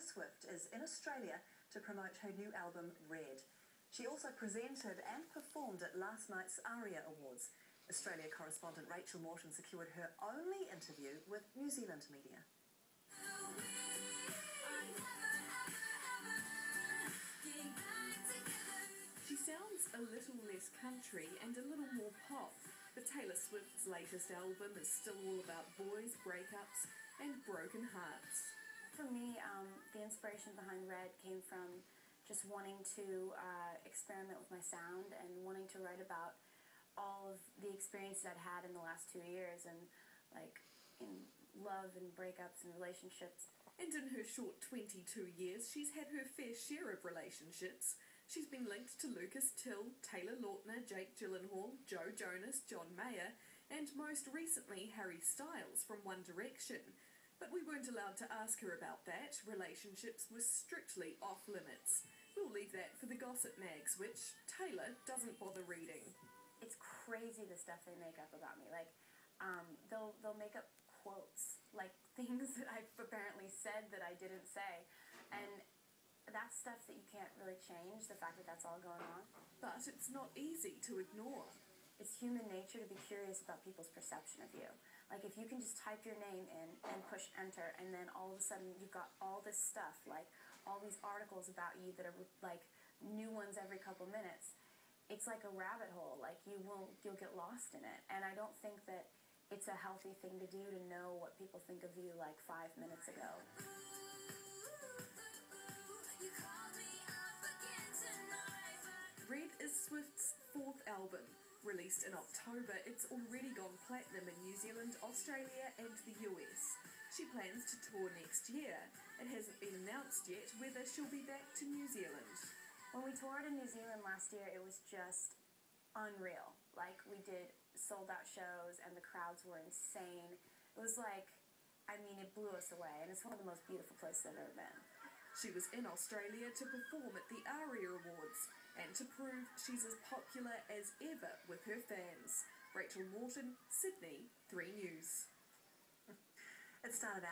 Swift is in Australia to promote her new album, Red. She also presented and performed at last night's ARIA Awards. Australia correspondent Rachel Morton secured her only interview with New Zealand media. She sounds a little less country and a little more pop, but Taylor Swift's latest album is still all about boys, breakups and broken hearts. For me, the inspiration behind Red came from just wanting to experiment with my sound and wanting to write about all of the experiences I'd had in the last 2 years, and like in love and breakups and relationships. And in her short 22 years, she's had her fair share of relationships. She's been linked to Lucas Till, Taylor Lautner, Jake Gyllenhaal, Joe Jonas, John Mayer, and most recently Harry Styles from One Direction. But we weren't allowed to ask her about that. Relationships were strictly off limits. We'll leave that for the gossip mags, which Taylor doesn't bother reading. It's crazy the stuff they make up about me. Like, they'll make up quotes, like things that I've apparently said that I didn't say, and that's stuff that you can't really change, the fact that that's all going on. But it's not easy to ignore. It's human nature to be curious about people's perception of you. Like, if you can just type your name in and push enter, and then all of a sudden you've got all this stuff, like all these articles about you that are like new ones every couple minutes, it's like a rabbit hole. Like, you'll get lost in it. And I don't think that it's a healthy thing to do, to know what people think of you like 5 minutes ago. Red is Swift's 4th album. Released in October, it's already gone platinum in New Zealand, Australia and the US. She plans to tour next year. It hasn't been announced yet whether she'll be back to New Zealand. When we toured in New Zealand last year, it was just unreal. Like, we did sold-out shows and the crowds were insane. It was like, I mean, it blew us away, and it's one of the most beautiful places I've ever been. She was in Australia to perform at the ARIA Awards and to prove she's as popular as ever with her fans. Rachel Morton, Sydney, 3 News. It started out